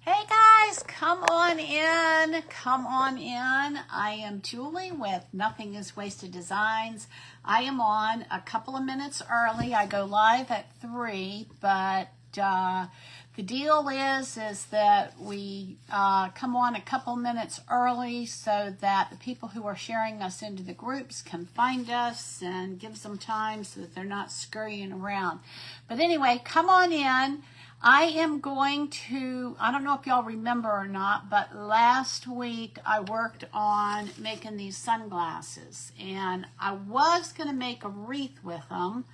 Hey guys, come on in. Come on in. I am Julie with Nothing is Wasted Designs. I am on a couple of minutes early. I go live at 3, but the deal is that we come on a couple minutes early so that the people who are sharing us into the groups can find us and gives them time so that they're not scurrying around. But anyway, come on in. I am going to, I don't know if y'all remember or not, but last week I worked on making these sunglasses, and I was going to make a wreath with them,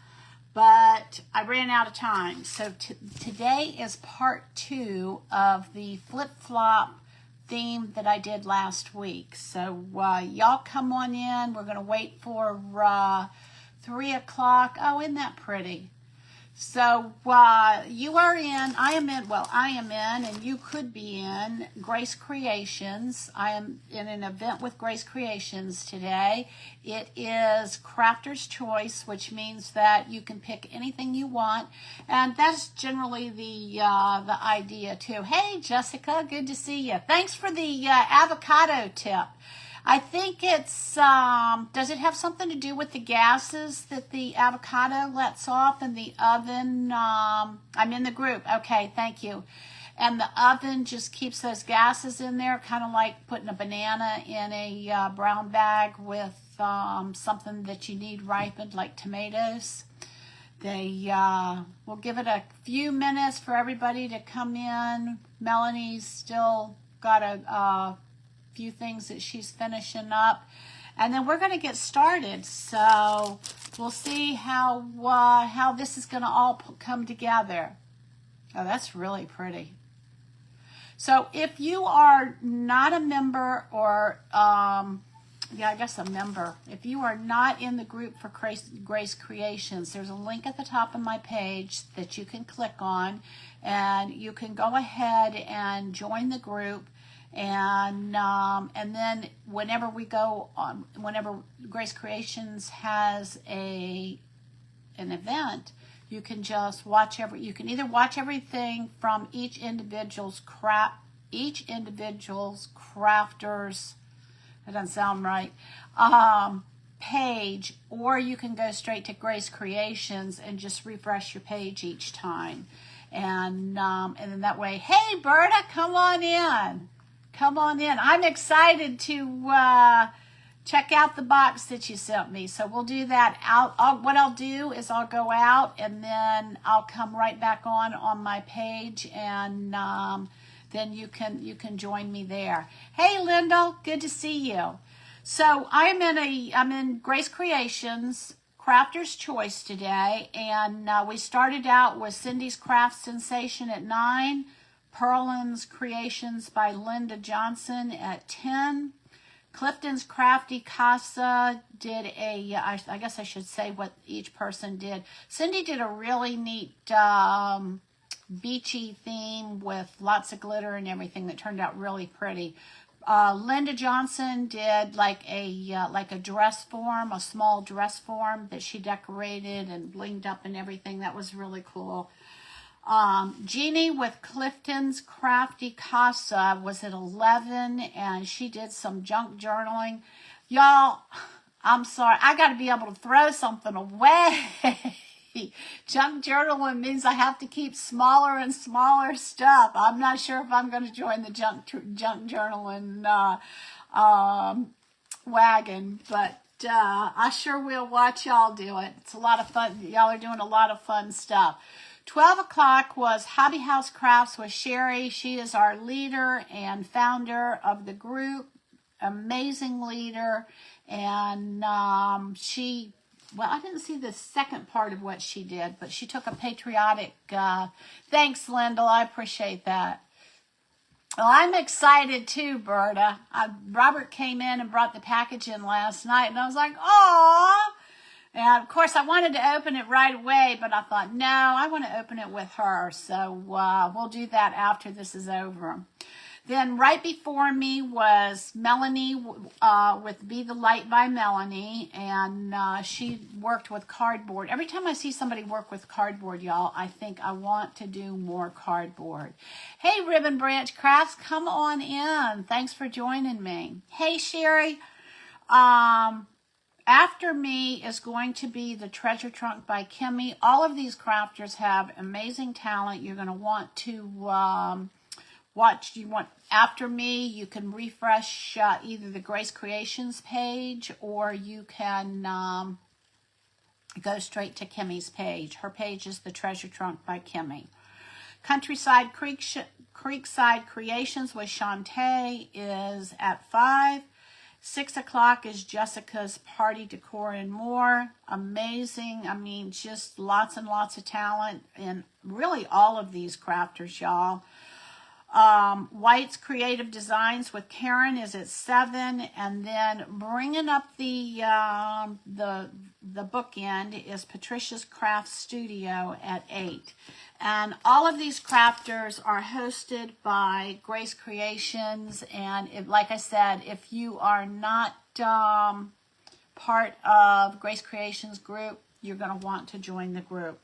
but I ran out of time. So today is part 2 of the flip-flop theme that I did last week. So y'all come on in. We're going to wait for 3 o'clock. Oh, isn't that pretty? So you are in, I am in, and you could be in Grace Creations. I am in an event with Grace Creations today. It is Crafter's Choice, which means that you can pick anything you want, and that's generally the idea too. Hey, Jessica, good to see you. Thanks for the avocado tip. I think it's, does it have something to do with the gases that the avocado lets off in the oven? I'm in the group. Okay, thank you. And the oven just keeps those gases in there, kind of like putting a banana in a brown bag with something that you need ripened, like tomatoes. We'll give it a few minutes for everybody to come in. Melanie's still got a few things that she's finishing up, and then we're going to get started. So we'll see how this is going to all come together. Oh, that's really pretty. So if you are not a member, or I guess a member, if you are not in the group for Grace Creations, there's a link at the top of my page that you can click on, and you can go ahead and join the group. And then whenever Grace Creations has an event, you can just watch you can either watch everything from each individual's crafters, that doesn't sound right, page, or you can go straight to Grace Creations and just refresh your page each time. And then that way, hey Berta, come on in. Come on in. I'm excited to check out the box that you sent me. So we'll do that. What I'll do is I'll go out, and then I'll come right back on my page, and then you can join me there. Hey, Lyndall, good to see you. So I'm in Grace Creations, Crafter's Choice today, and we started out with Cindy's Craft Sensation at 9. Pearland's Creations by Linda Johnson at 10. Clifton's Crafty Casa did I guess I should say what each person did. Cindy did a really neat beachy theme with lots of glitter and everything that turned out really pretty. Linda Johnson did like a dress form, a small dress form that she decorated and blinged up and everything. That was really cool. Jeannie with Clifton's Crafty Casa was at 11, and she did some junk journaling. Y'all, I'm sorry, I got to be able to throw something away. Junk journaling means I have to keep smaller and smaller stuff. I'm not sure if I'm going to join the junk journaling wagon, but I sure will watch y'all do it. It's a lot of fun. Y'all are doing a lot of fun stuff. 12 o'clock was Hobby House Crafts with Sherry. She is our leader and founder of the group. Amazing leader. And I didn't see the second part of what she did, but she took a patriotic, thanks, Lyndall. I appreciate that. Well, I'm excited too, Berta. Robert came in and brought the package in last night, and I was like, "Aw!" And of course, I wanted to open it right away, but I thought, no, I want to open it with her. So we'll do that after this is over. Then right before me was Melanie with Be the Light by Melanie, and she worked with cardboard. Every time I see somebody work with cardboard, y'all, I think I want to do more cardboard. Hey, Ribbon Branch Crafts, come on in. Thanks for joining me. Hey, Sherry. After me is going to be the Treasure Trunk by Kimmy. All of these crafters have amazing talent. You're going to want to watch. After me, you can refresh either the Grace Creations page, or you can go straight to Kimmy's page. Her page is the Treasure Trunk by Kimmy. Creekside Creations with Shantae is at 5. 6 o'clock is Jessica's Party Decor and More. Amazing. I mean, just lots and lots of talent in really all of these crafters, y'all. White's Creative Designs with Karen is at 7, and then bringing up the bookend is Patricia's Craft Studio at 8. And all of these crafters are hosted by Grace Creations, and like I said, if you are not part of Grace Creations group, you're going to want to join the group.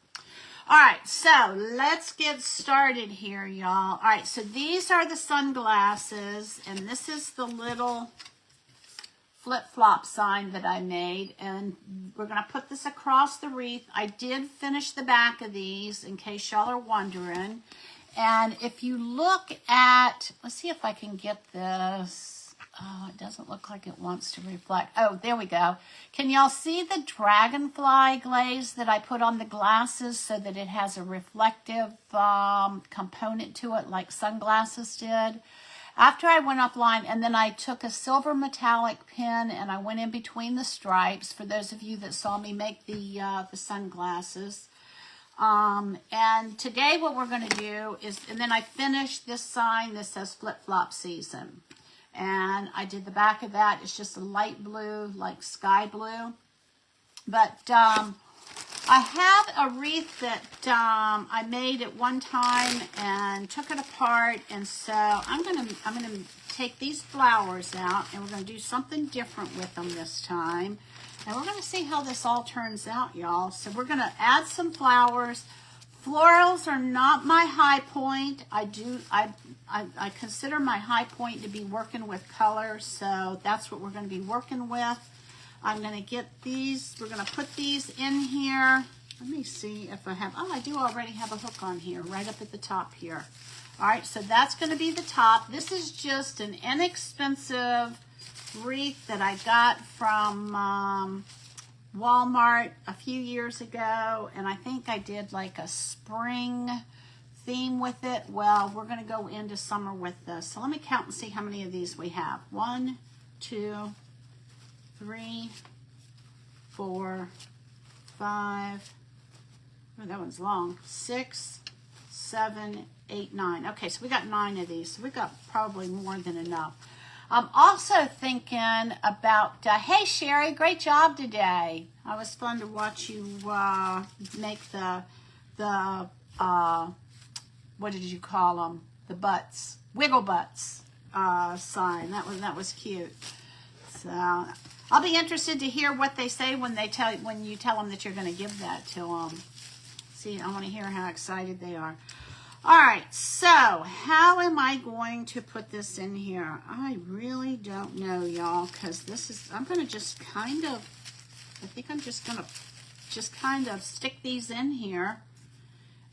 All right, so let's get started here, y'all. All right, so these are the sunglasses, and this is the little flip-flop sign that I made, and we're going to put this across the wreath. I did finish the back of these, in case y'all are wondering. And if you look at, let's see if I can get this. Oh, it doesn't look like it wants to reflect. Oh, there we go. Can y'all see the dragonfly glaze that I put on the glasses so that it has a reflective component to it like sunglasses did? After I went offline, and then I took a silver metallic pen and I went in between the stripes, for those of you that saw me make the sunglasses. And today what we're going to do is, and then I finished this sign that says Flip-Flop Season. And I did the back of that. It's just a light blue, like sky blue. But I have a wreath that I made at one time and took it apart. And so I'm gonna take these flowers out, and we're gonna do something different with them this time. And we're gonna see how this all turns out, y'all. So we're gonna add some flowers. Florals are not my high point. I consider my high point to be working with color, so that's what we're going to be working with. I'm going to get these, we're going to put these in here. Let me see if I have, I do already have a hook on here, right up at the top here. All right, so that's going to be the top. This is just an inexpensive wreath that I got from Walmart a few years ago, and I think I did like a spring theme with it. Well, we're going to go into summer with this. So let me count and see how many of these we have. 1, 2, 3, 4, 5. Oh, that one's long. 6, 7, 8, 9. Okay, so we got 9 of these. So we got probably more than enough. I'm also thinking about, hey Sherry, great job today. It was fun to watch you make the what did you call them? The butts, wiggle butts sign. That was cute. So I'll be interested to hear what they say when you tell them that you're going to give that to them. See, I want to hear how excited they are. All right, so how am I going to put this in here? I really don't know, y'all, because I'm going to just kind of, I think I'm just going to just kind of stick these in here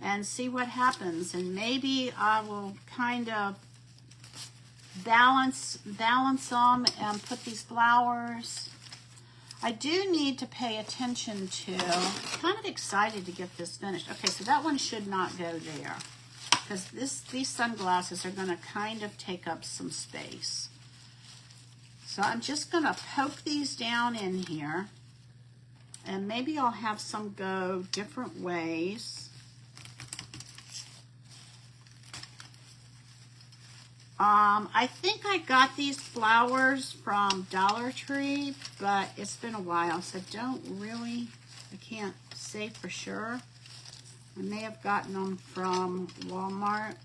and see what happens. And maybe I will kind of balance them and put these flowers. I do need to pay attention to, I'm kind of excited to get this finished. Okay, so that one should not go there, because these sunglasses are going to kind of take up some space. So I'm just going to poke these down in here, and maybe I'll have some go different ways. I think I got these flowers from Dollar Tree, but it's been a while, so I can't say for sure. I may have gotten them from Walmart.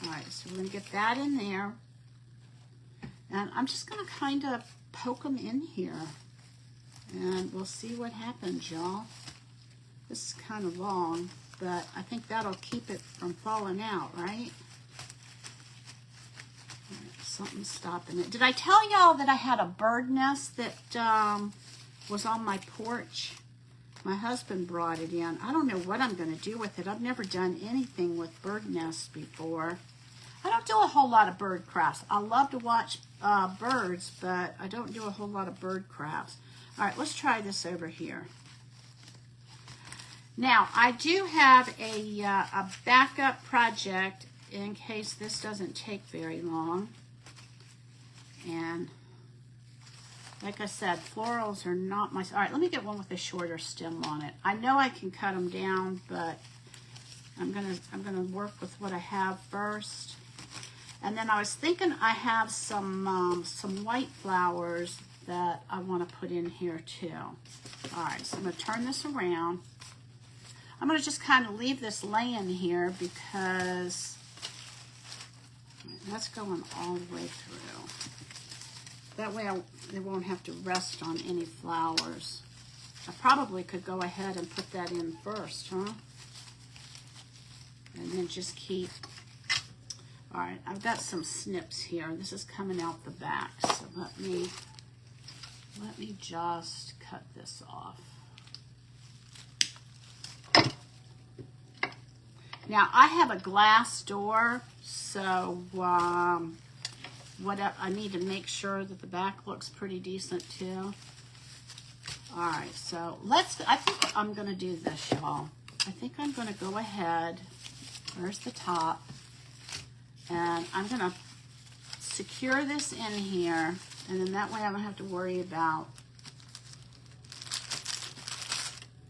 All right, so we're going to get that in there. And I'm just going to kind of poke them in here. And we'll see what happens, y'all. This is kind of long, but I think that'll keep it from falling out, right? All right, something's stopping it. Did I tell y'all that I had a bird nest that was on my porch? My husband brought it in. I don't know what I'm going to do with it. I've never done anything with bird nests before. I don't do a whole lot of bird crafts. I love to watch birds, but I don't do a whole lot of bird crafts. All right, let's try this over here. Now, I do have a backup project in case this doesn't take very long. And like I said, florals are not my... All right, let me get one with a shorter stem on it. I know I can cut them down, but I'm gonna work with what I have first. And then I was thinking I have some white flowers that I want to put in here too. All right, so I'm going to turn this around. I'm going to just kind of leave this laying here because that's going all the way through. That way they won't have to rest on any flowers. I probably could go ahead and put that in first, huh? And then just keep... All right, I've got some snips here. This is coming out the back, so let me just cut this off. Now, I have a glass door, so I need to make sure that the back looks pretty decent too. All right, so I think I'm gonna do this, y'all. I think I'm gonna go ahead, there's the top, and I'm gonna secure this in here, and then that way I don't have to worry about...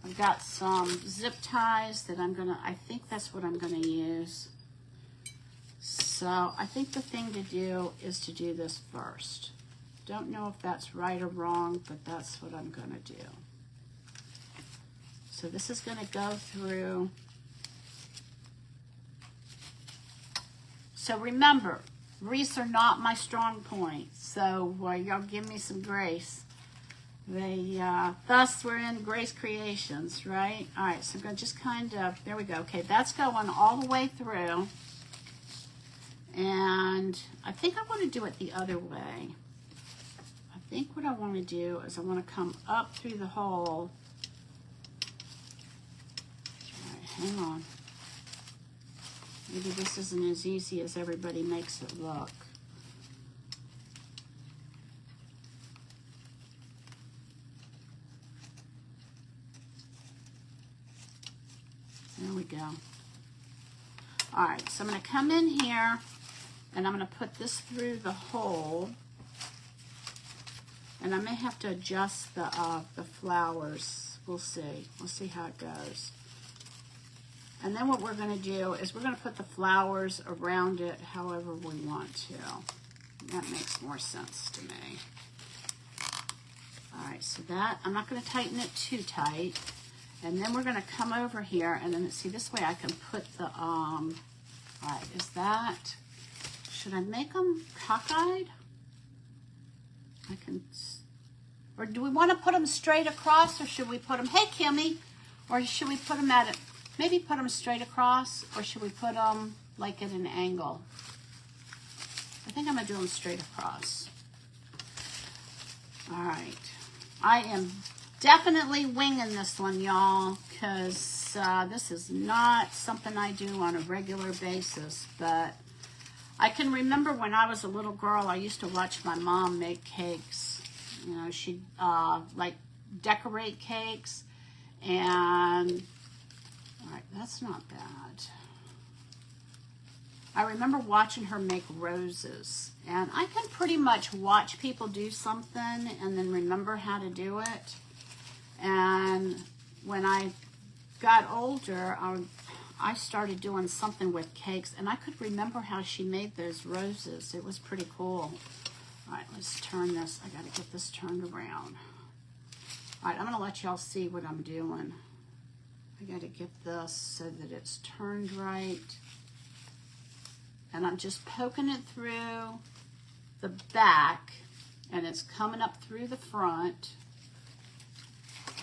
I've got some zip ties that I think that's what I'm gonna use. So I think the thing to do is to do this first. Don't know if that's right or wrong, but that's what I'm gonna do. So this is gonna go through. So remember, wreaths are not my strong point, so y'all give me some grace. Thus we're in Grace Creations, right? All right, so I'm going to just kind of, there we go. Okay, that's going all the way through. And I think I want to do it the other way. I think what I want to do is I want to come up through the hole. All right, hang on. Maybe this isn't as easy as everybody makes it look. There we go. All right, so I'm going to come in here and I'm going to put this through the hole. And I may have to adjust the flowers. We'll see. We'll see how it goes. And then what we're going to do is we're going to put the flowers around it however we want to. That makes more sense to me. All right, so that, I'm not going to tighten it too tight. And then we're going to come over here and then see this way I can put the, all right, is that, should I make them cockeyed? I can, or do we want to put them straight across or should we put them, hey Kimmy, or should we put them at it, maybe put them straight across or should we put them like at an angle? I think I'm going to do them straight across. All right, I am definitely winging this one, y'all, because this is not something I do on a regular basis, but I can remember when I was a little girl, I used to watch my mom make cakes. You know, she'd like decorate cakes, and all right, that's not bad. I remember watching her make roses, and I can pretty much watch people do something and then remember how to do it. And when I got older, I started doing something with cakes, and I could remember how she made those roses. It was pretty cool. All right, let's turn this. I got to get this turned around. All right, I'm going to let y'all see what I'm doing. I got to get this so that it's turned right. and I'm just poking it through the back, and it's coming up through the front.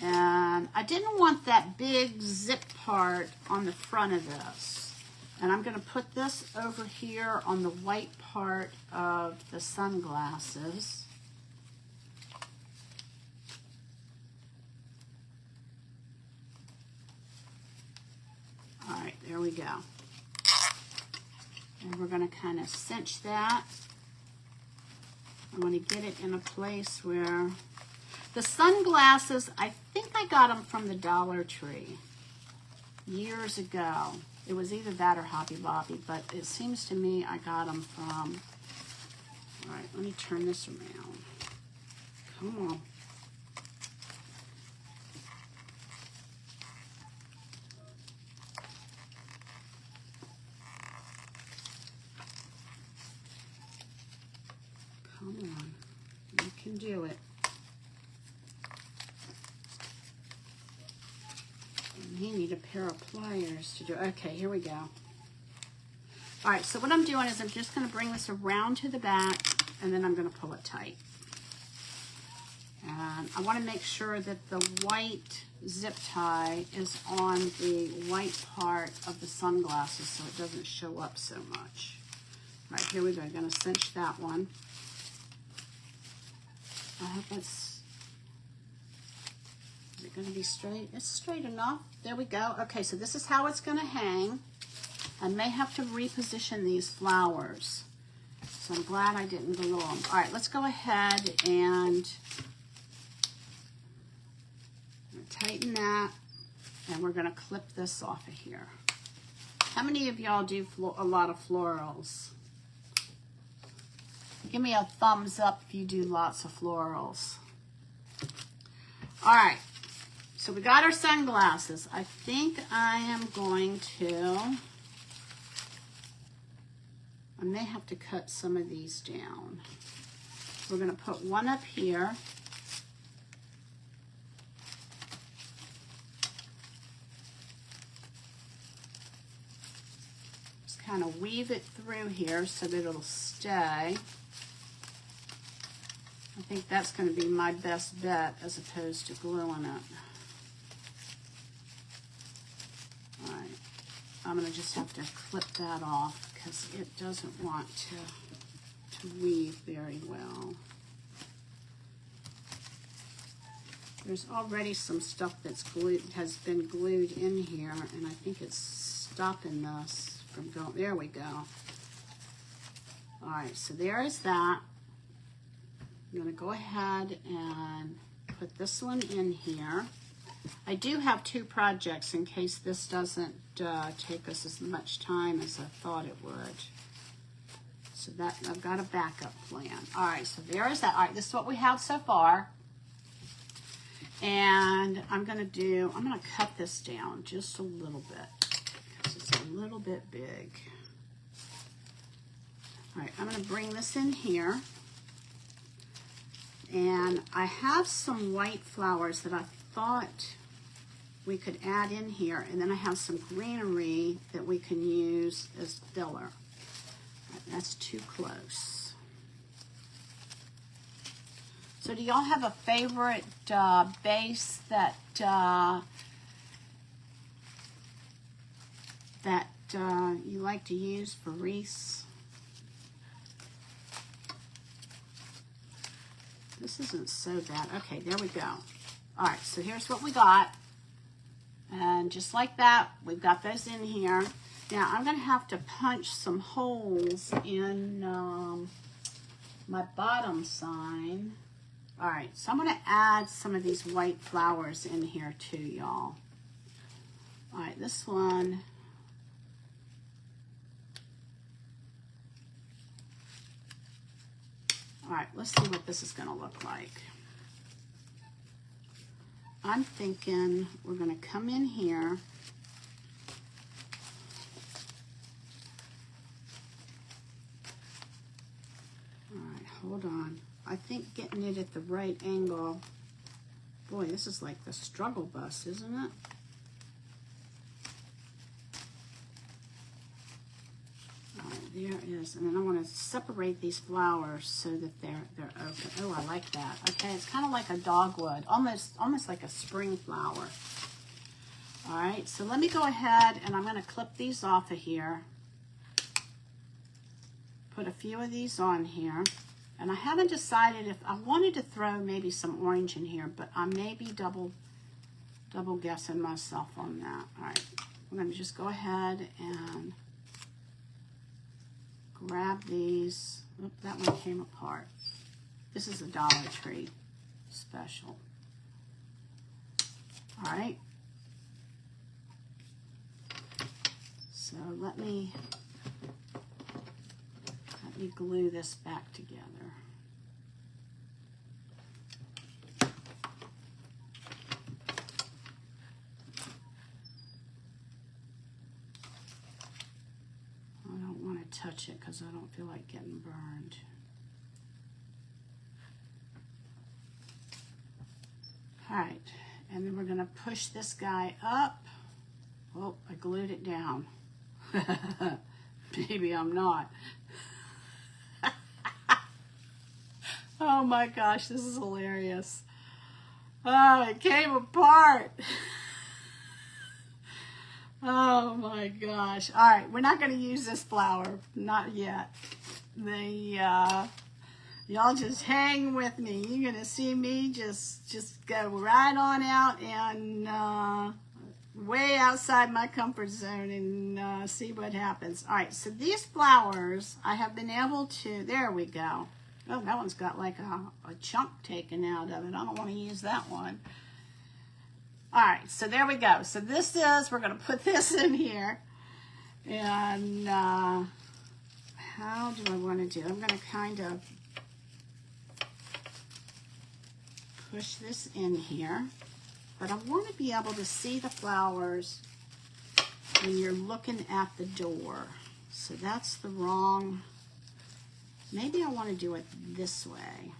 And I didn't want that big zip part on the front of this. And I'm going to put this over here on the white part of the sunglasses. All right, there we go. And we're going to kind of cinch that. I want to get it in a place where the sunglasses, I think I got them from the Dollar Tree years ago. It was either that or Hobby Lobby, but it seems to me I got them from, all right, let me turn this around. Come on. Come on, you can do it. You need a pair of pliers to do. Okay, here we go. All right, so what I'm doing is I'm just going to bring this around to the back, and then I'm going to pull it tight. And I want to make sure that the white zip tie is on the white part of the sunglasses so it doesn't show up so much. All right, here we go. I'm going to cinch that one. I hope it's... Is it going to be straight? It's straight enough. There we go. Okay, so this is how it's going to hang. I may have to reposition these flowers. So I'm glad I didn't glue them. All right, let's go ahead and tighten that. And we're going to clip this off of here. How many of y'all do a lot of florals? Give me a thumbs up if you do lots of florals. All right. So we got our sunglasses. I think I am going to, I may have to cut some of these down. We're going to put one up here. Just kind of weave it through here so that it'll stay. I think that's going to be my best bet as opposed to gluing it. Alright, I'm going to just have to clip that off because it doesn't want to weave very well. There's already some stuff that's has been glued in here, and I think it's stopping this from going. There we go. Alright, so there is that. I'm going to go ahead and put this one in here. I do have two projects in case this doesn't take us as much time as I thought it would. So that I've got a backup plan. All right, so there is that. All right, this is what we have so far. And I'm going to cut this down just a little bit because it's a little bit big. All right, I'm going to bring this in here. And I have some white flowers that I thought we could add in here. And then I have some greenery that we can use as filler. That's too close. So do y'all have a favorite base that you like to use for wreaths? This isn't so bad. Okay, there we go. All right, so here's what we got. And just like that, we've got those in here. Now, I'm going to have to punch some holes in my bottom sign. All right, so I'm going to add some of these white flowers in here too, y'all. All right, this one. All right, let's see what this is going to look like. I'm thinking we're going to come in here. All right, hold on. I think getting it at the right angle. Boy, this is like the struggle bus, isn't it? All right, there is, and then I want to separate these flowers so that they're open. Oh, I like that. Okay, it's kind of like a dogwood, almost like a spring flower. All right, so let me go ahead and I'm going to clip these off of here. Put a few of these on here. And I haven't decided if I wanted to throw maybe some orange in here, but I may be double guessing myself on that. All right, I'm going to just go ahead and grab these. Oop, that one came apart. This is a Dollar Tree special. All right. So let me glue this back together. I don't want to touch it because I don't feel like getting burned. All right, and then we're going to push this guy up. Oh, I glued it down. Maybe I'm not. Oh my gosh, this is hilarious. Oh, it came apart. Oh my gosh. All right, we're not going to use this flower. Not yet. Y'all just hang with me. You're going to see me just go right on out and way outside my comfort zone and see what happens. All right, so these flowers, I have been able to, there we go. Oh, that one's got like a chunk taken out of it. I don't want to use that one. All right, so there we go. So this is, we're going to put this in here. And how do I want to do? I'm going to kind of push this in here. But I want to be able to see the flowers when you're looking at the door. So that's the wrong... Maybe I want to do it this way.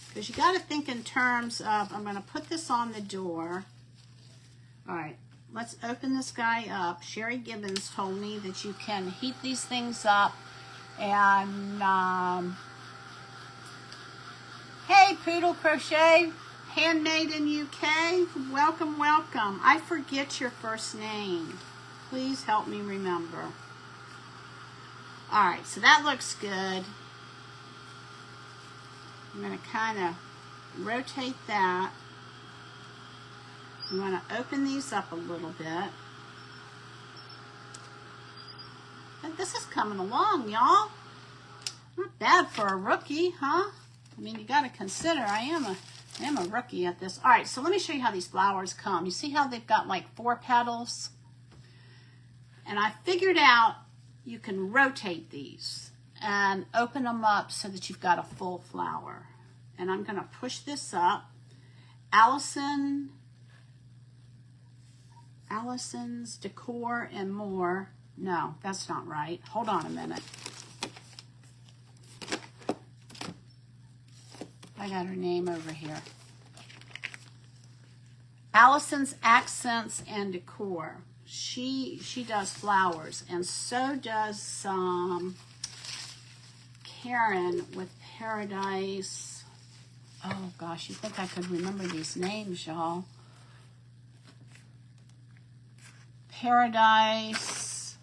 Because you got to think in terms of, I'm going to put this on the door. All right, let's open this guy up. Sherry Gibbons told me that you can heat these things up. And, hey, Poodle Crochet, handmade in UK. Welcome, welcome. I forget your first name. Please help me remember. All right, so that looks good. I'm going to kind of rotate that. I'm going to open these up a little bit. But this is coming along, y'all. Not bad for a rookie, huh? I mean, you got to consider I am a rookie at this. All right, so let me show you how these flowers come. You see how they've got like 4 petals? And I figured out you can rotate these and open them up so that you've got a full flower. And I'm going to push this up. Allison's Decor and More. No, that's not right. Hold on a minute. I got her name over here. Allison's Accents and Decor. She does flowers, and so does Karen with Paradise. Oh gosh, you think I could remember these names, y'all? Paradise,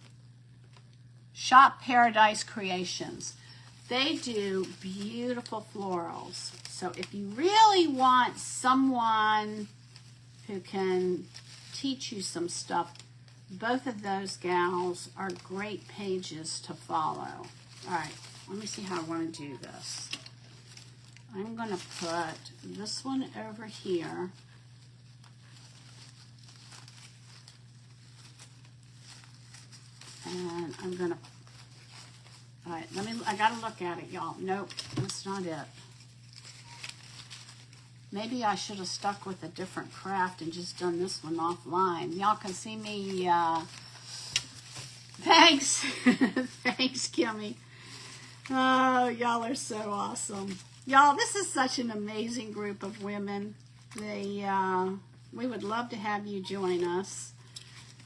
Shop Paradise Creations. They do beautiful florals. So if you really want someone who can teach you some stuff, both of those gals are great pages to follow. All right, let me see how I want to do this. I'm going to put this one over here. And I'm going to, all right, I got to look at it, y'all. Nope, that's not it. Maybe I should have stuck with a different craft and just done this one offline. Y'all can see me, thanks. Thanks, Kimmy. Oh, y'all are so awesome. Y'all, this is such an amazing group of women. We would love to have you join us.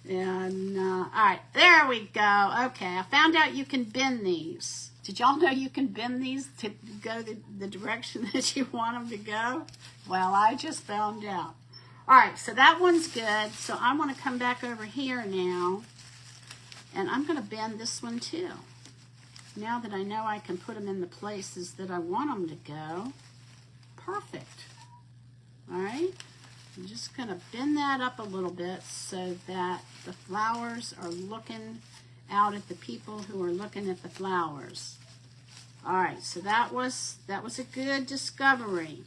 And, all right, there we go. Okay, I found out you can bend these. Did y'all know you can bend these to go the direction that you want them to go? Well, I just found out. All right, so that one's good. So I want to come back over here now, and I'm going to bend this one too. Now that I know I can put them in the places that I want them to go. Perfect. All right, I'm just going to bend that up a little bit so that the flowers are looking out at the people who are looking at the flowers. All right, so that was a good discovery.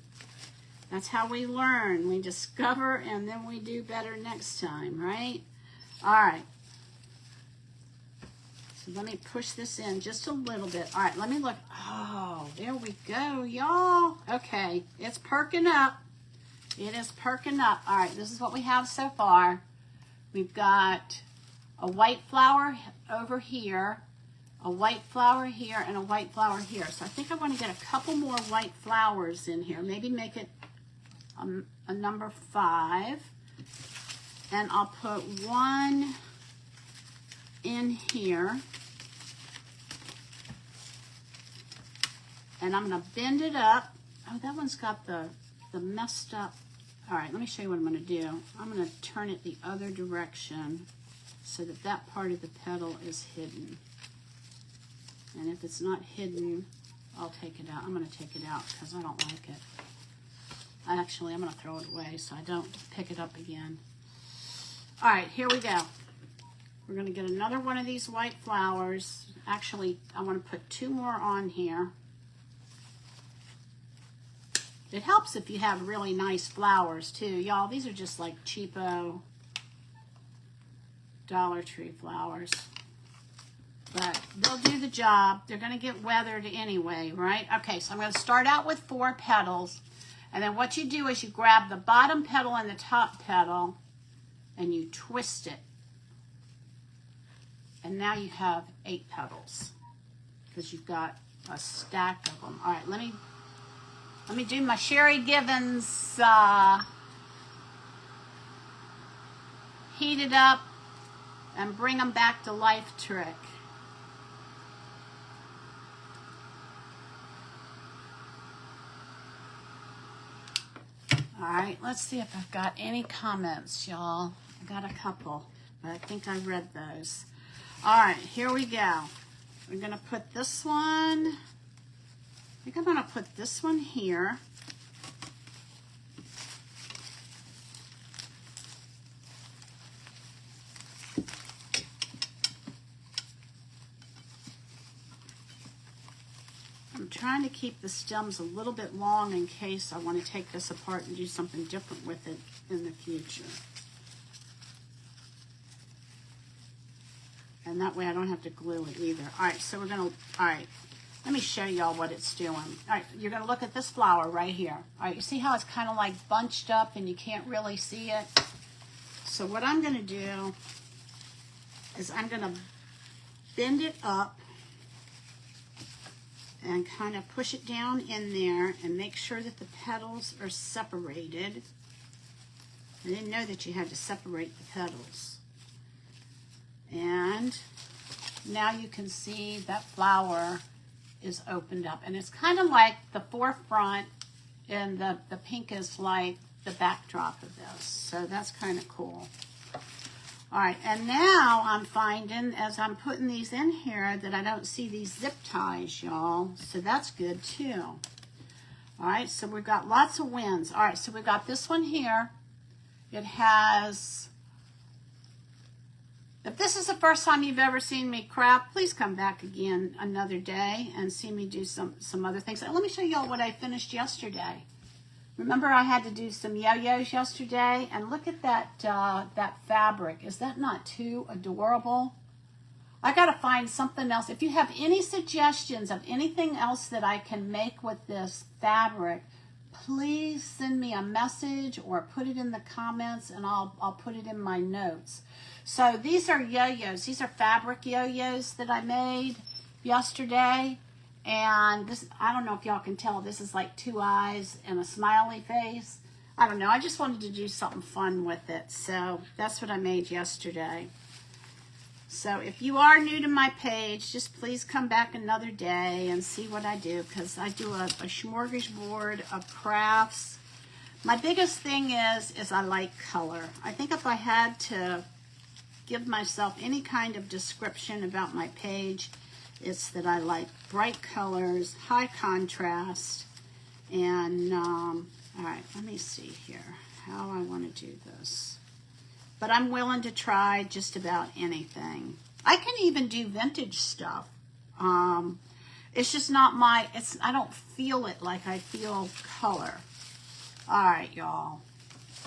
That's how we learn. We discover and then we do better next time, right? All right. So let me push this in just a little bit. All right, let me look. Oh, there we go, y'all. Okay, it's perking up. It is perking up. All right, this is what we have so far. We've got a white flower over here, a white flower here, and a white flower here. So I think I want to get a couple more white flowers in here. Maybe make it a number 5. And I'll put one in here. And I'm going to bend it up. Oh, that one's got the messed up. All right, let me show you what I'm going to do. I'm going to turn it the other direction so that that part of the petal is hidden. And if it's not hidden, I'll take it out. I'm going to take it out because I don't like it. Actually, I'm going to throw it away so I don't pick it up again. All right, here we go. We're going to get another one of these white flowers. Actually, I want to put 2 more on here. It helps if you have really nice flowers too. Y'all, these are just like cheapo Dollar Tree flowers. But they'll do the job. They're going to get weathered anyway, right? Okay, so I'm going to start out with 4 petals. And then what you do is you grab the bottom petal and the top petal and you twist it. And now you have 8 petals because you've got a stack of them. All right, let me do my Sherry Givens heat it up and bring them back to life trick. All right, let's see if I've got any comments, y'all. I got a couple, but I think I read those. All right, here we go. We're going to put this one, I think I'm going to put this one here. I'm trying to keep the stems a little bit long in case I want to take this apart and do something different with it in the future. And that way I don't have to glue it either. All right, so we're going to, all right, let me show y'all what it's doing. All right, you're going to look at this flower right here. All right, you see how it's kind of like bunched up and you can't really see it? So what I'm going to do is I'm going to bend it up and kind of push it down in there and make sure that the petals are separated. I didn't know that you had to separate the petals. And now you can see that flower is opened up. And it's kind of like the forefront and the pink is like the backdrop of this. So that's kind of cool. All right, and now I'm finding, as I'm putting these in here, that I don't see these zip ties, y'all. So that's good, too. All right, so we've got lots of wins. All right, so we've got this one here. It has, if this is the first time you've ever seen me craft, please come back again another day and see me do some other things. And let me show y'all what I finished yesterday. Remember I had to do some yo-yos yesterday? And look at that, that fabric. Is that not too adorable? I got to find something else. If you have any suggestions of anything else that I can make with this fabric, please send me a message or put it in the comments and I'll put it in my notes. So these are yo-yos. These are fabric yo-yos that I made yesterday. And this, I don't know if y'all can tell, this is like 2 eyes and a smiley face. I don't know. I just wanted to do something fun with it. So that's what I made yesterday. So if you are new to my page, just please come back another day and see what I do, because I do a smorgasbord of crafts. My biggest thing is I like color. I think if I had to give myself any kind of description about my page, it's that I like bright colors, high contrast, and all right, let me see here how I want to do this. But I'm willing to try just about anything. I can even do vintage stuff. It's just not my, I don't feel it like I feel color. All right, y'all.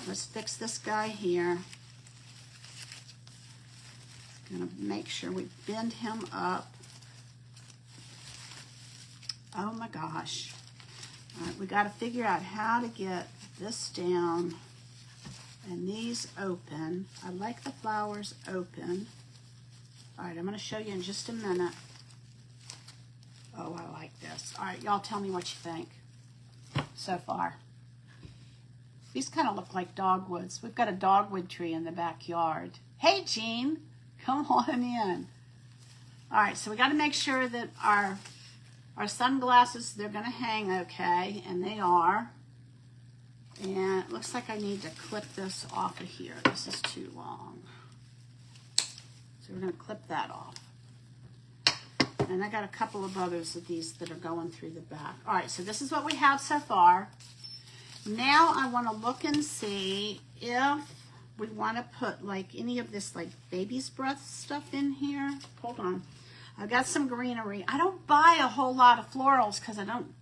Let's fix this guy here. Gonna make sure we bend him up. Oh my gosh. All right, we got to figure out how to get this down and these open. I like the flowers open. All right, I'm going to show you in just a minute. Oh, I like this. All right, y'all tell me what you think so far. These kind of look like dogwoods. We've got a dogwood tree in the backyard. Hey, Jean, come on in. All right, so we got to make sure that our sunglasses, they're going to hang okay, and they are. And it looks like I need to clip this off of here. This is too long. So we're going to clip that off. And I got a couple of others of these that are going through the back. All right, so this is what we have so far. Now I want to look and see if we want to put like any of this like baby's breath stuff in here. Hold on. I've got some greenery. I don't buy a whole lot of florals because I don't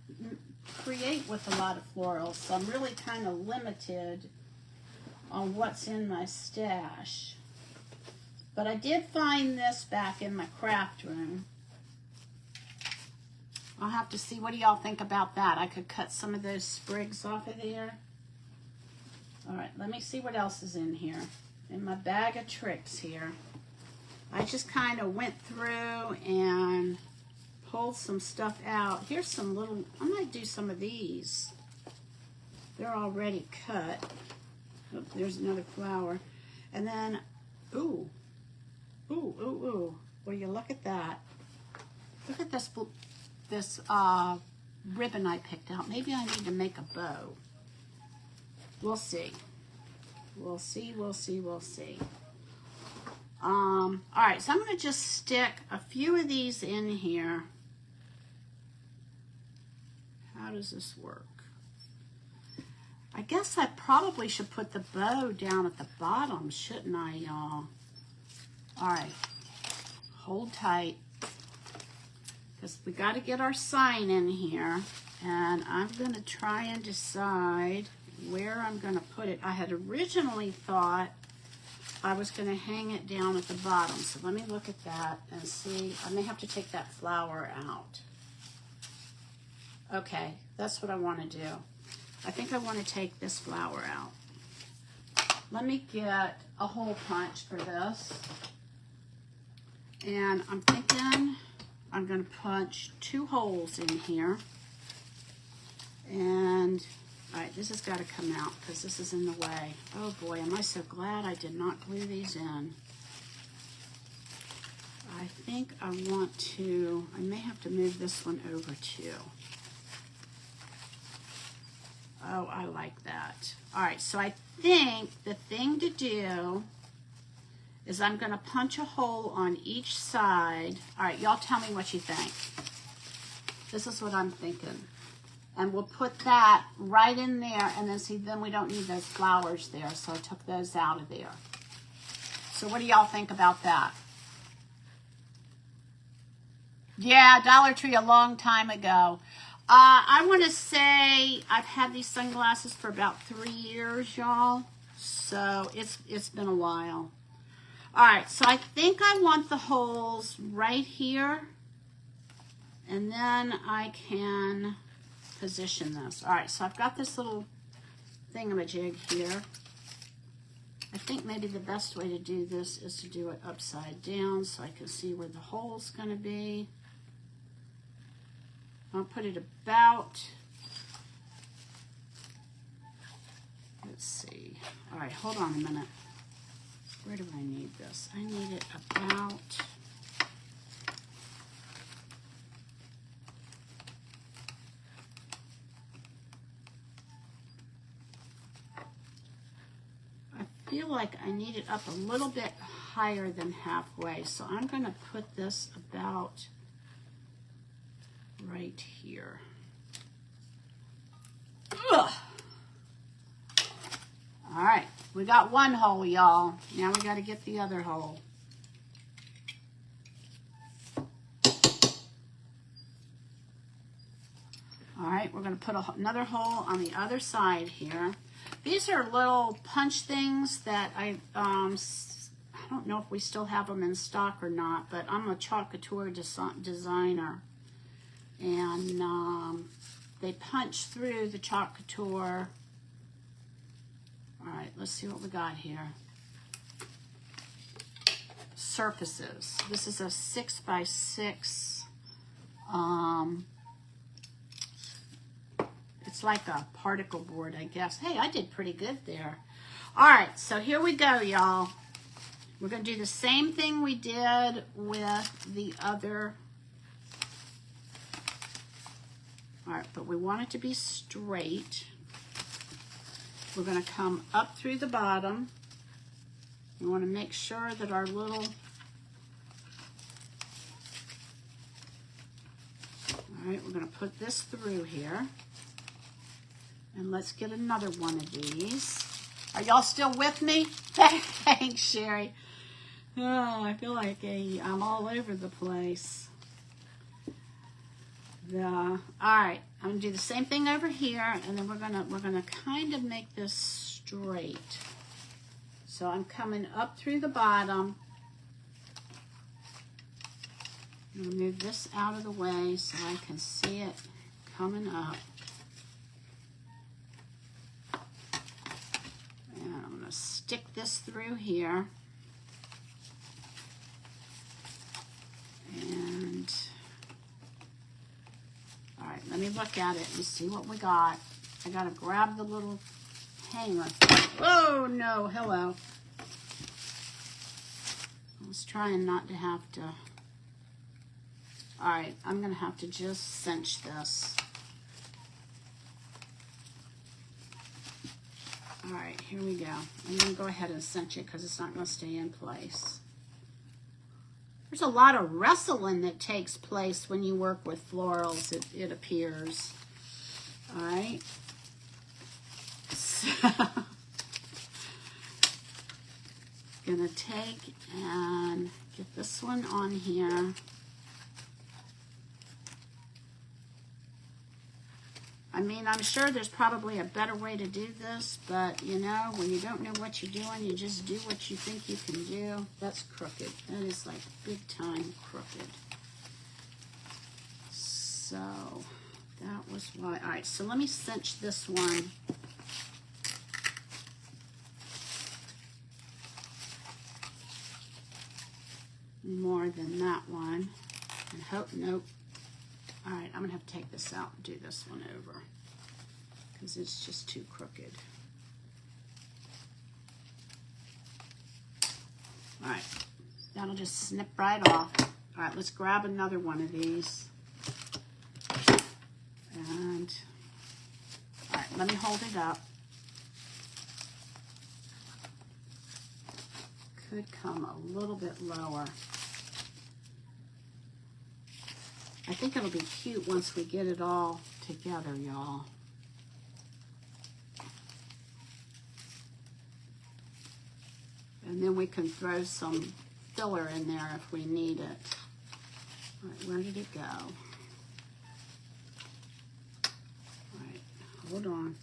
create with a lot of florals, so I'm really kind of limited on what's in my stash. But I did find this back in my craft room. I'll have to see, what do y'all think about that? I could cut some of those sprigs off of there. All right, let me see what else is in here. In my bag of tricks here. I just kind of went through and pull some stuff out. Here's some little, I might do some of these. They're already cut. Oh, there's another flower. And then, ooh. Will you look at that? Look at this ribbon I picked out. Maybe I need to make a bow. We'll see. We'll see. All right, so I'm going to just stick a few of these in here. How does this work? I guess I probably should put the bow down at the bottom, shouldn't I, y'all? All right, hold tight, because we got to get our sign in here, and I'm going to try and decide where I'm going to put it. I had originally thought I was going to hang it down at the bottom, so let me look at that and see. I may have to take that flower out. Okay, that's what I want to do. I think I want to take this flower out. Let me get a hole punch for this. And I'm thinking I'm going to punch 2 holes in here. And, all right, this has got to come out because this is in the way. Oh boy, am I so glad I did not glue these in. I think I want to, I may have to move this one over too. Oh, I like that. All right, so I think the thing to do is I'm going to punch a hole on each side. All right, y'all tell me what you think. This is what I'm thinking. And we'll put that right in there, and then see, then we don't need those flowers there, so I took those out of there. So what do y'all think about that? Yeah, Dollar Tree a long time ago. I want to say I've had these sunglasses for about 3 years, y'all. So it's been a while. All right, so I think I want the holes right here. And then I can position this. All right, so I've got this little thingamajig here. I think maybe the best way to do this is to do it upside down so I can see where the hole's going to be. I'll put it about let's see. All right, hold on a minute. Where do I need this? I need it about... I feel like I need it up a little bit higher than halfway. So I'm going to put this about right here. Ugh. All right, we got one hole, y'all. Now we got to get the other hole. All right, we're going to put another hole on the other side here. These are little punch things that I don't know if we still have them in stock or not, but I'm a chalk couture designer. And they punch through the chalk couture. All right, let's see what we got here. Surfaces. This is a 6x6. It's like a particle board, I guess. Hey, I did pretty good there. All right, so here we go, y'all. We're going to do the same thing we did with the other. All right, but we want it to be straight. We're going to come up through the bottom. We want to make sure that our little... All right, we're going to put this through here. And let's get another one of these. Are y'all still with me? Thanks, Sherry. Oh, I feel like I'm all over the place. All right, I'm gonna do the same thing over here, and then we're gonna kind of make this straight. So I'm coming up through the bottom. I'm gonna move this out of the way so I can see it coming up. And I'm going to stick this through here. And, all right, let me look at it and see what we got. I got to grab the little hanger. Oh, no, hello. I was trying not to have to. All right, I'm going to have to just cinch this. All right, here we go. I'm going to go ahead and cinch it because it's not going to stay in place. There's a lot of wrestling that takes place when you work with florals, it appears. All right. So, going to take and get this one on here. I mean, I'm sure there's probably a better way to do this, but, you know, when you don't know what you're doing, you just do what you think you can do. That's crooked. That is, like, big time crooked. So, that was why. All right, so let me cinch this one. More than that one. And hope, nope. All right, I'm going to have to take this out and do this one over because it's just too crooked. All right, that'll just snip right off. All right, let's grab another one of these. And, all right, let me hold it up. Could come a little bit lower. I think it'll be cute once we get it all together, y'all. And then we can throw some filler in there if we need it. All right, where did it go? All right, hold on.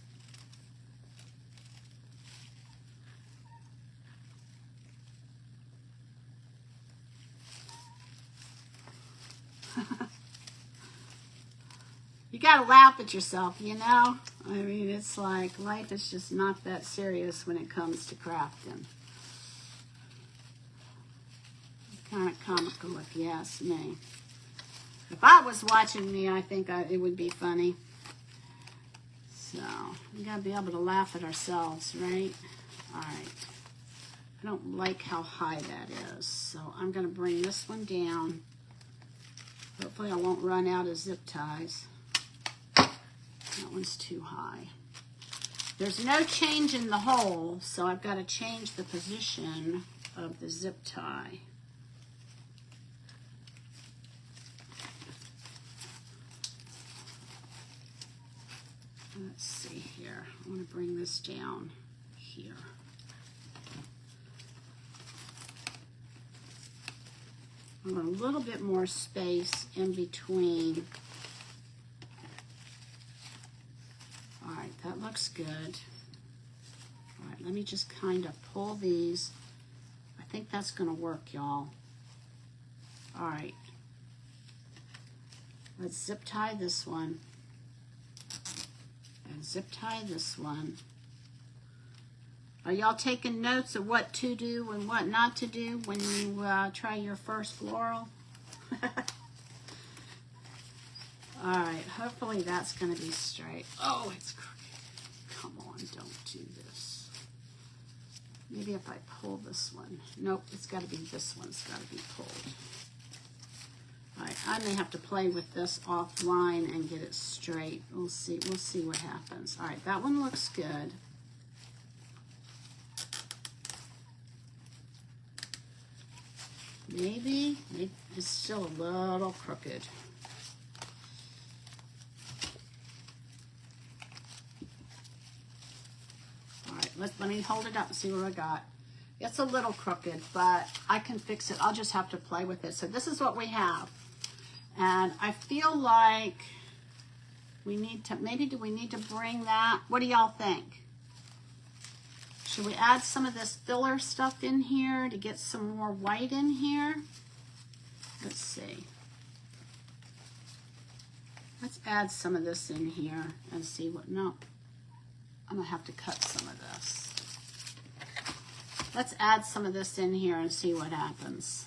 You gotta laugh at yourself, you know? I mean, it's like life is just not that serious when it comes to crafting. Kind of comical, if you ask me. If I was watching me, I think it would be funny. So, So we gotta be able to laugh at ourselves, right? All right. I don't like how high that is, so I'm gonna bring this one down. Hopefully I won't run out of zip ties. That one's too high. There's no change in the hole, so I've got to change the position of the zip tie. Let's see here. I want to bring this down here. I want a little bit more space in between. All right, that looks good. All right, let me just kind of pull these. I think that's going to work, y'all. All right. Let's zip tie this one. And zip tie this one. Are y'all taking notes of what to do and what not to do when you try your first floral? All right, hopefully that's going to be straight. Oh, it's crooked. Come on, don't do this. Maybe if I pull this one. Nope, it's got to be this one's got to be pulled. All right, I may have to play with this offline and get it straight. We'll see what happens. All right, that one looks good. Maybe it's still a little crooked. All right, let me hold it up and see what I got. It's a little crooked, but I can fix it. I'll just have to play with it. So this is what we have. And I feel like we need to, maybe do we need to bring that? What do y'all think? Should we add some of this filler stuff in here to get some more white in here? Let's see. Let's add some of this in here and see what, no. I'm gonna have to cut some of this. Let's add some of this in here and see what happens.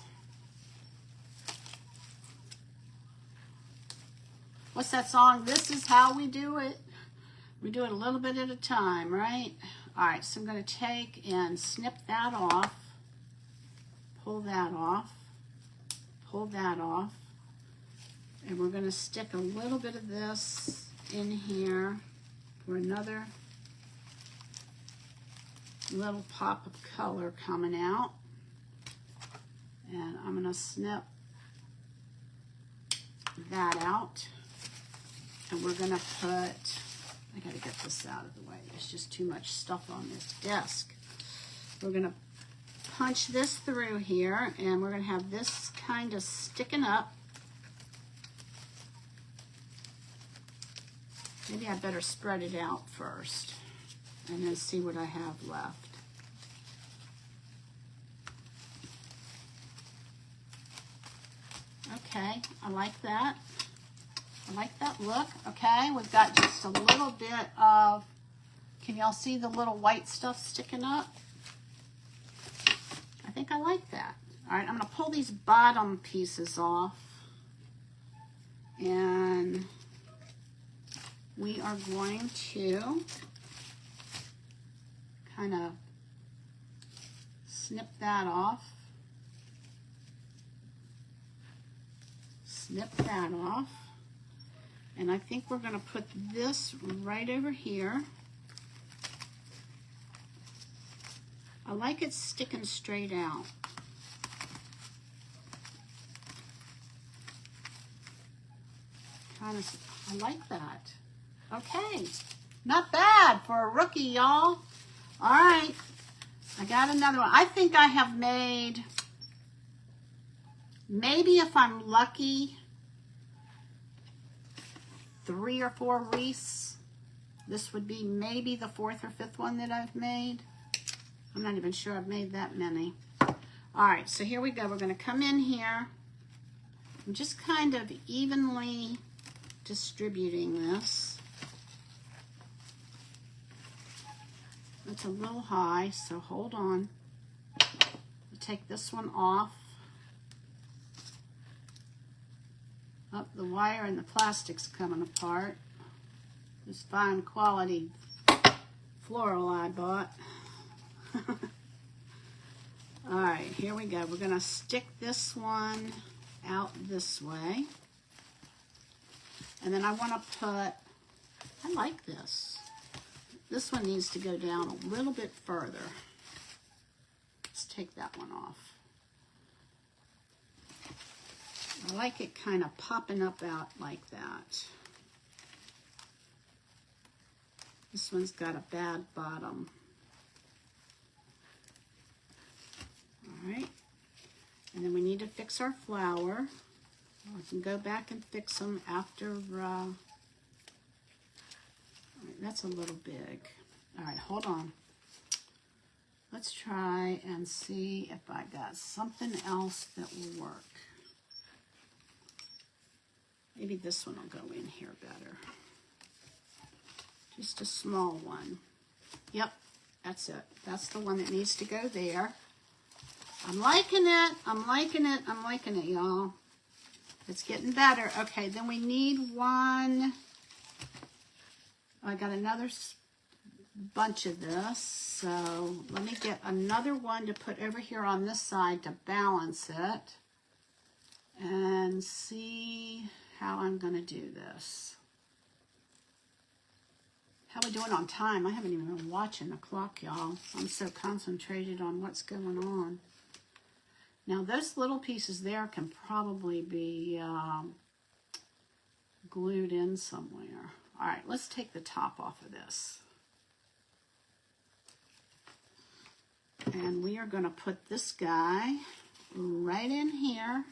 What's that song? This is how we do it. We do it a little bit at a time, right? All right, so I'm going to take and snip that off, pull that off, pull that off, and we're going to stick a little bit of this in here for another little pop of color coming out. And I'm going to snip that out. And we're going to put, I got to get this out of the way. There's just too much stuff on this desk. We're going to punch this through here, and we're going to have this kind of sticking up. Maybe I better spread it out first and then see what I have left. Okay, I like that. I like that look. Okay, we've got just a little bit of, can y'all see the little white stuff sticking up? I think I like that. All right, I'm going to pull these bottom pieces off. And we are going to kind of snip that off. Snip that off. And I think we're going to put this right over here. I like it sticking straight out. Kind of, I like that. Okay, not bad for a rookie, y'all. All right, I got another one. I think I have made, maybe if I'm lucky, 3 or 4 wreaths. This would be maybe the 4th or 5th one that I've made. I'm not even sure I've made that many. All right, so here we go. We're going to come in here and just kind of evenly distributing this. It's a little high, so hold on. I'll take this one off. Oh, the wire and the plastic's coming apart. This fine quality floral I bought. All right, here we go. We're going to stick this one out this way. And then I want to put, I like this. This one needs to go down a little bit further. Let's take that one off. I like it kind of popping up out like that. This one's got a bad bottom. All right. And then we need to fix our flower. I can go back and fix them after, all right, that's a little big. All right, hold on. Let's try and see if I got something else that will work. Maybe this one will go in here better. Just a small one. Yep, that's it. That's the one that needs to go there. I'm liking it. I'm liking it. I'm liking it, y'all. It's getting better. Okay, then we need one. I got another bunch of this. So let me get another one to put over here on this side to balance it. And see how I'm going to do this. How we doing on time? I haven't even been watching the clock, y'all. I'm so concentrated on what's going on. Now, those little pieces there can probably be glued in somewhere. All right, let's take the top off of this. And we are going to put this guy right in here.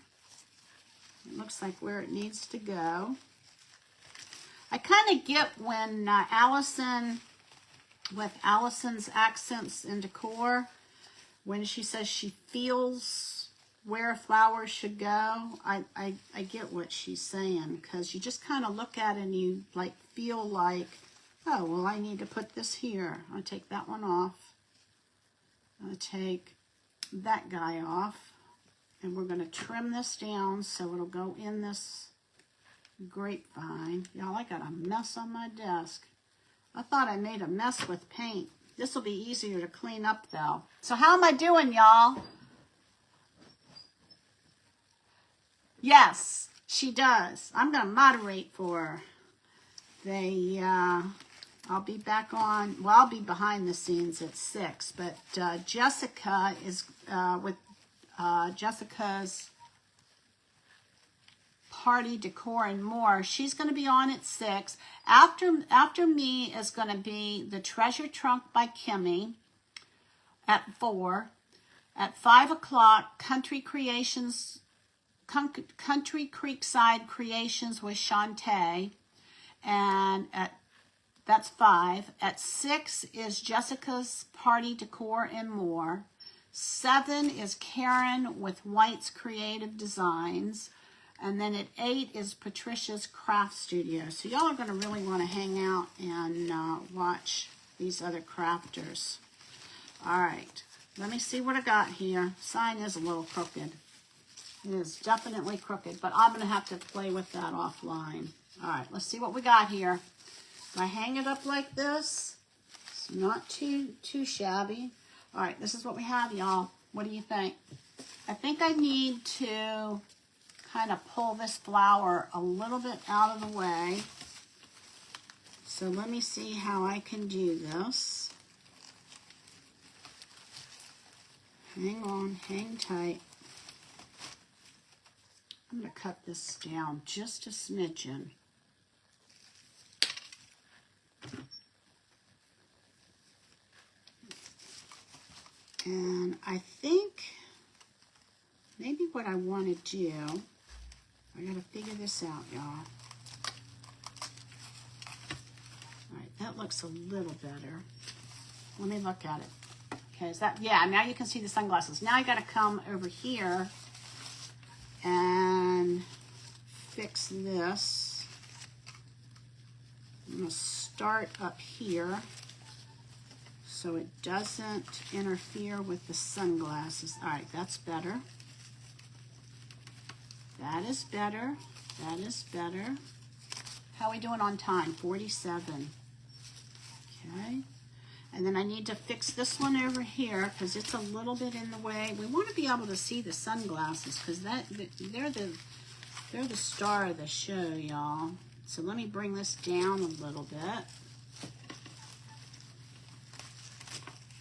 It looks like where it needs to go. I kind of get when Allison, with Allison's Accents and Decor, when she says she feels where flowers should go, I get what she's saying, because you just kind of look at it and you like feel like, oh, well, I need to put this here. I'll take that one off. I'll take that guy off, and we're going to trim this down so it'll go in this grapevine. Y'all, I got a mess on my desk. I thought I made a mess with paint. This will be easier to clean up, though. So how am I doing, y'all? Yes, she does. I'm going to moderate for her. I'll be back on, well, I'll be behind the scenes at 6, but Jessica is with Jessica's Party Decor and More. She's going to be on at 6. After me is going to be the Treasure Trunk by Kimmy at 4. At 5 o'clock, Country Creekside Creations with Shantae, and that's 5. At 6 is Jessica's Party Decor and More. 7 is Karen with White's Creative Designs. And then at 8 is Patricia's Craft Studio. So y'all are going to really want to hang out and watch these other crafters. All right, let me see what I got here. Sign is a little crooked. It is definitely crooked, but I'm going to have to play with that offline. All right, let's see what we got here. If I hang it up like this, it's not too shabby. All right, this is what we have, y'all. What do you think? I think I need to kind of pull this flower a little bit out of the way. So let me see how I can do this. Hang on, hang tight. I'm going to cut this down just a smidgen. And I think maybe what I want to do, I got to figure this out, y'all. All right, that looks a little better. Let me look at it. Okay, is that, yeah, now you can see the sunglasses. Now I got to come over here and fix this. I'm going to start up here so it doesn't interfere with the sunglasses. All right, that's better. That is better. That is better. How are we doing on time? 47. Okay. And then I need to fix this one over here because it's a little bit in the way. We want to be able to see the sunglasses because they're the star of the show, y'all. So let me bring this down a little bit.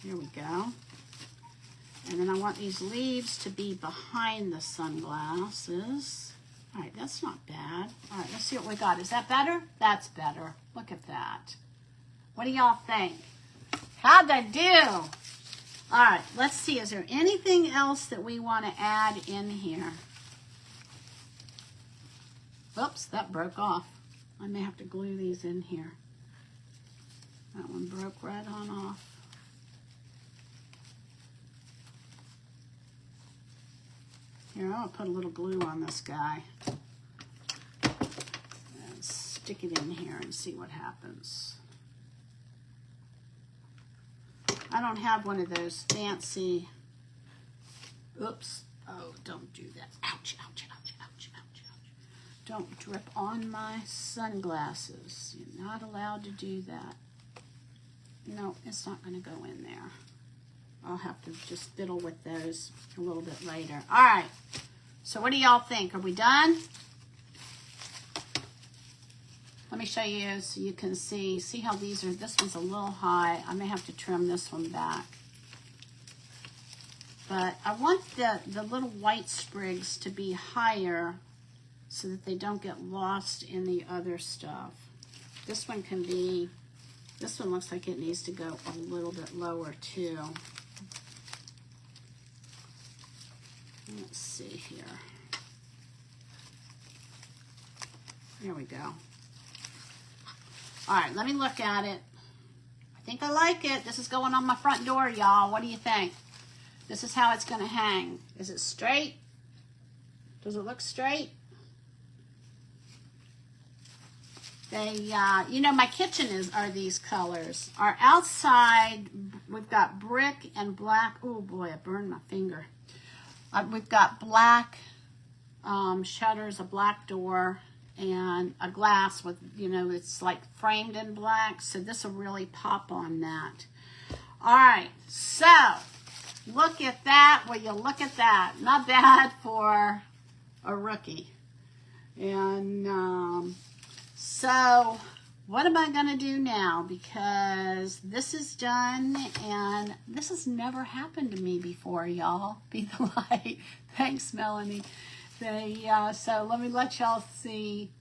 Here we go. And then I want these leaves to be behind the sunglasses. All right, that's not bad. All right, let's see what we got. Is that better? That's better. Look at that. What do y'all think? How'd I do? All right, let's see. Is there anything else that we want to add in here? Oops, that broke off. I may have to glue these in here. That one broke right on off. Here, I'll put a little glue on this guy. And stick it in here and see what happens. I don't have one of those fancy, oops, oh, don't do that. Ouch, ouch, ouch, ouch, ouch, ouch. Don't drip on my sunglasses. You're not allowed to do that. No, it's not going to go in there. I'll have to just fiddle with those a little bit later. All right, so what do y'all think? Are we done? Let me show you so you can see how these are. This one's a little high. I may have to trim this one back. But I want the little white sprigs to be higher so that they don't get lost in the other stuff. This one can be, this one looks like it needs to go a little bit lower too. Let's see here. There we go. All right, let me look at it. I think I like it. This is going on my front door, y'all. What do you think? This is how it's going to hang. Is it straight? Does it look straight? They, you know, my kitchen are these colors. Our outside, we've got brick and black. Oh boy, I burned my finger. We've got black shutters, a black door, and a glass with, you know, it's like framed in black. So this will really pop on that. All right, so look at that. Will you look at that? Not bad for a rookie. And so what am I going to do now? Because this is done, and this has never happened to me before, y'all. Be the light. Thanks, Melanie. So let me let y'all see.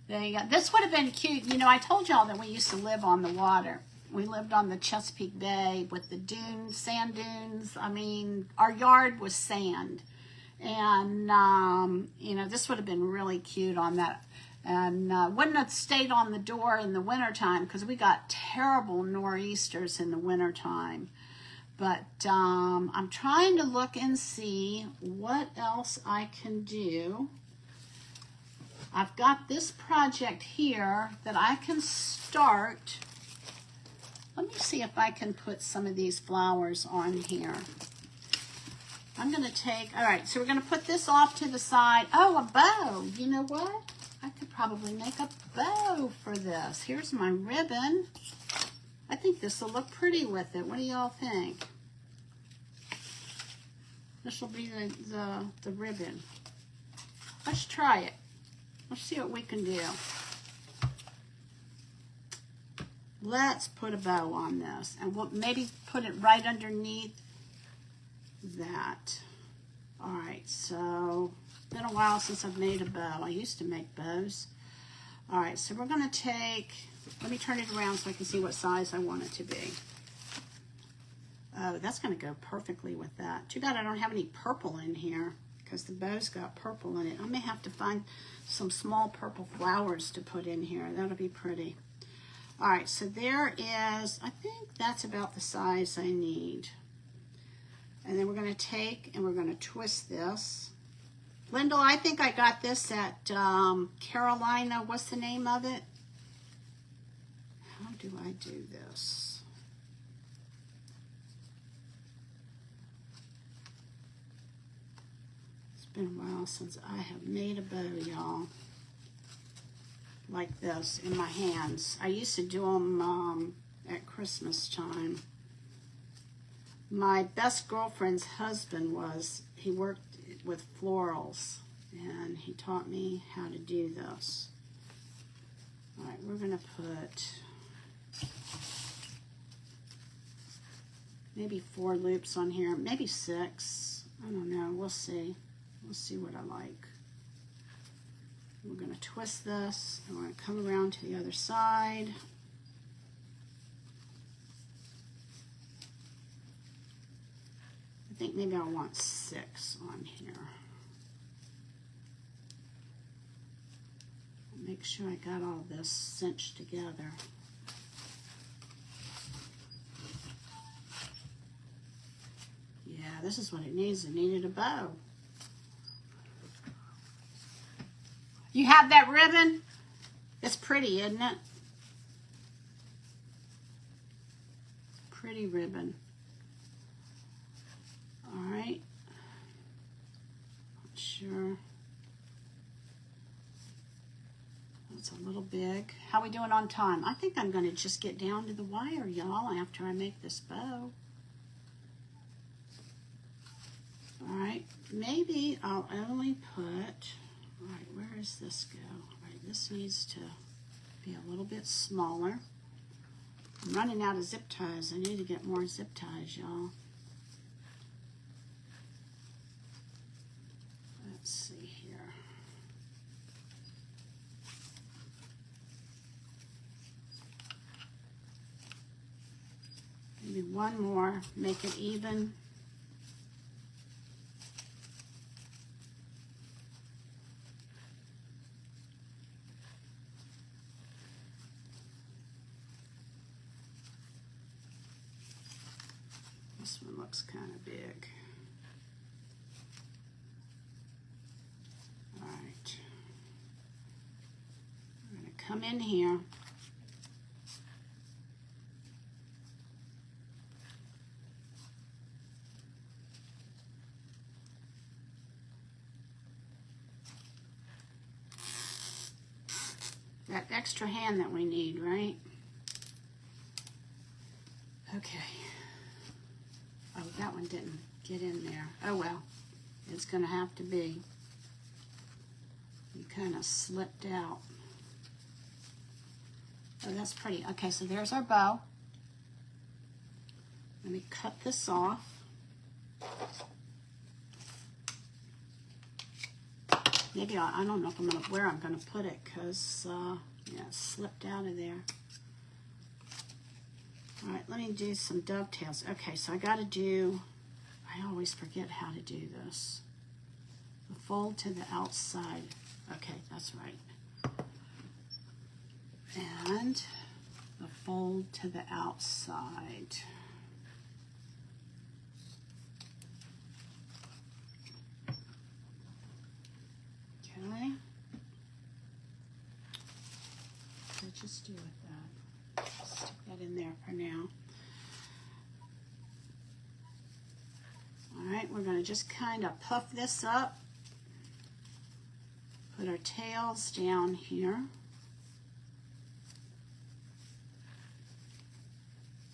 This would have been cute. You know, I told y'all that we used to live on the water. We lived on the Chesapeake Bay with the dunes, sand dunes. I mean, our yard was sand. And, you know, this would have been really cute on that. And wouldn't have stayed on the door in the wintertime because we got terrible nor'easters in the wintertime. But I'm trying to look and see what else I can do. I've got this project here that I can start. Let me see if I can put some of these flowers on here. I'm going to take, all right, so we're going to put this off to the side. Oh, a bow. You know what? I could probably make a bow for this. Here's my ribbon. I think this will look pretty with it. What do y'all think? This will be the ribbon. Let's try it. Let's see what we can do. Let's put a bow on this, and we'll maybe put it right underneath that. All right, so it's been a while since I've made a bow. I used to make bows. All right, so we're going to take, let me turn it around so I can see what size I want it to be. Oh, that's going to go perfectly with that. Too bad I don't have any purple in here because the bow's got purple in it. I may have to find some small purple flowers to put in here. That'll be pretty. All right, so there is, I think that's about the size I need. And then we're going to take and we're going to twist this. Lyndall, I think I got this at Carolina. What's the name of it? How do I do this? It's been a while since I have made a bow, y'all. like this in my hands. I used to do them at Christmas time. My best girlfriend's husband he worked with florals, and he taught me how to do this. All right, we're gonna put maybe 4 loops on here, maybe 6. I don't know, we'll see. We'll see what I like. We're gonna twist this, and we're gonna come around to the other side. I think maybe I want 6 on here. Make sure I got all this cinched together. Yeah, this is what it needs. It needed a bow. You have that ribbon? It's pretty, isn't it? Pretty ribbon. All right. Not sure. It's a little big. How are we doing on time? I think I'm going to just get down to the wire, y'all, after I make this bow. All right. Maybe I'll only put... All right, where does this go? All right, this needs to be a little bit smaller. I'm running out of zip ties. I need to get more zip ties, y'all. Let's see here. Maybe one more, make it even. This one looks kind of big. All right. I'm going to come in here. That extra hand that we need, right? Okay. Oh, that one didn't get in there. Oh well, it's gonna have to be. You kind of slipped out. Oh, that's pretty. Okay, so there's our bow. Let me cut this off. Maybe I don't know if where I'm gonna put it, because yeah, it slipped out of there. All right, let me do some dovetails. Okay, so I gotta do, I always forget how to do this. The fold to the outside. Okay, that's right. And the fold to the outside. Okay. So just do with that. Stick that in there for now. All right, we're going to just kind of puff this up. Put our tails down here.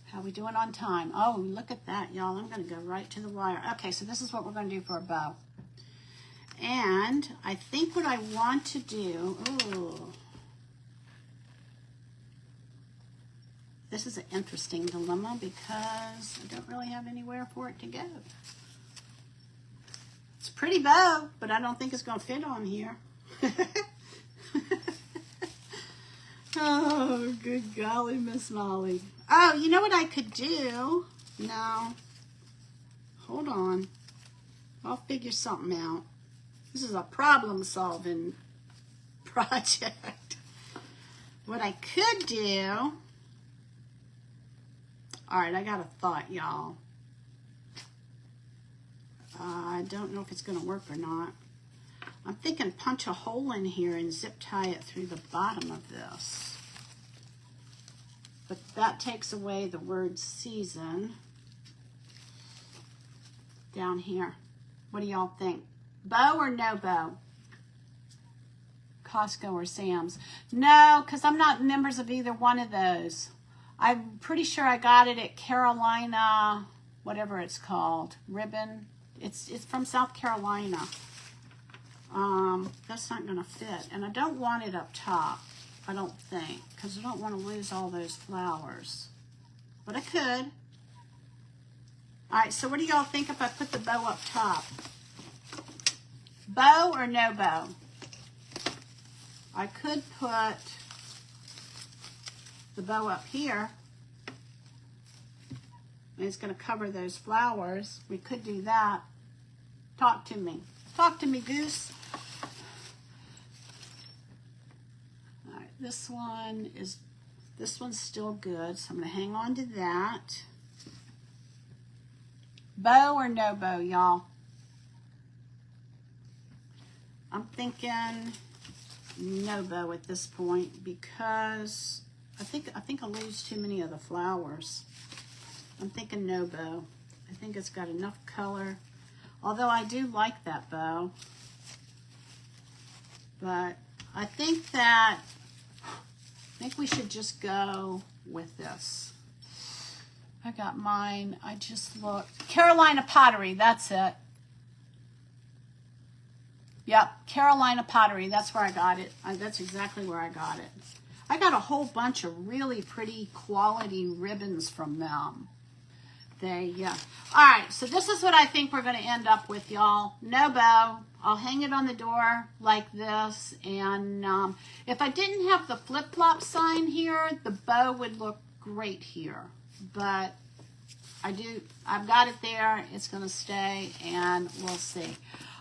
How we doing on time? Oh, look at that, y'all. I'm going to go right to the wire. Okay, so this is what we're going to do for a bow. And I think what I want to do, ooh, this is an interesting dilemma because I don't really have anywhere for it to go. It's a pretty bow, but I don't think it's going to fit on here. Oh, good golly, Miss Molly. Oh, you know what I could do? No. Hold on. I'll figure something out. This is a problem-solving project. What I could do... All right, I got a thought, y'all. I don't know if it's going to work or not. I'm thinking punch a hole in here and zip tie it through the bottom of this. But that takes away the word season down here. What do y'all think? Bow or no bow? Costco or Sam's. No, because I'm not members of either one of those. I'm pretty sure I got it at Carolina, whatever it's called, Ribbon. It's from South Carolina. That's not going to fit. And I don't want it up top, I don't think, because I don't want to lose all those flowers. But I could. All right, so what do y'all think if I put the bow up top? Bow or no bow? I could put the bow up here. And it's going to cover those flowers. We could do that. Talk to me. Talk to me, goose. All right, this one's still good, so I'm going to hang on to that. Bow or no bow, y'all? I'm thinking no bow at this point because I think I'll lose too many of the flowers. I'm thinking no bow. I think it's got enough color. Although I do like that bow. But I think we should just go with this. I got mine. I just looked. Carolina Pottery, that's it. Yep, Carolina Pottery, that's where I got it. That's exactly where I got it. I got a whole bunch of really pretty quality ribbons from them. All right, so this is what I think we're going to end up with, y'all. No bow. I'll hang it on the door like this. And if I didn't have the flip-flop sign here, the bow would look great here. But I've got it there. It's going to stay, and we'll see.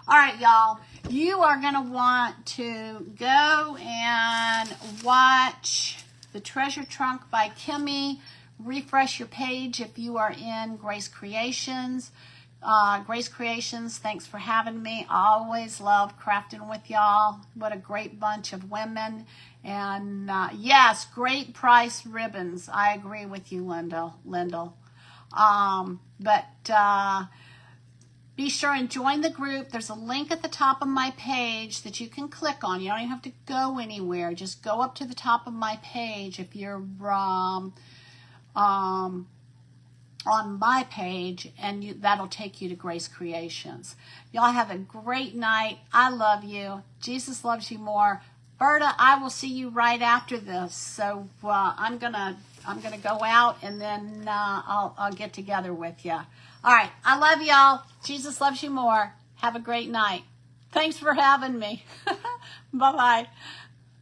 All right, y'all. You are going to want to go and watch The Treasure Trunk by Kimmy. Refresh your page if you are in Grace Creations. Grace Creations, thanks for having me. I always love crafting with y'all. What a great bunch of women. And yes, great price ribbons. I agree with you, Lyndall. Be sure and join the group. There's a link at the top of my page that you can click on. You don't even have to go anywhere. Just go up to the top of my page if you're on my page, and that'll take you to Grace Creations. Y'all have a great night. I love you. Jesus loves you more. Berta, I will see you right after this. So I'm gonna go out, and then I'll get together with you. All right, I love y'all. Jesus loves you more. Have a great night. Thanks for having me. Bye-bye.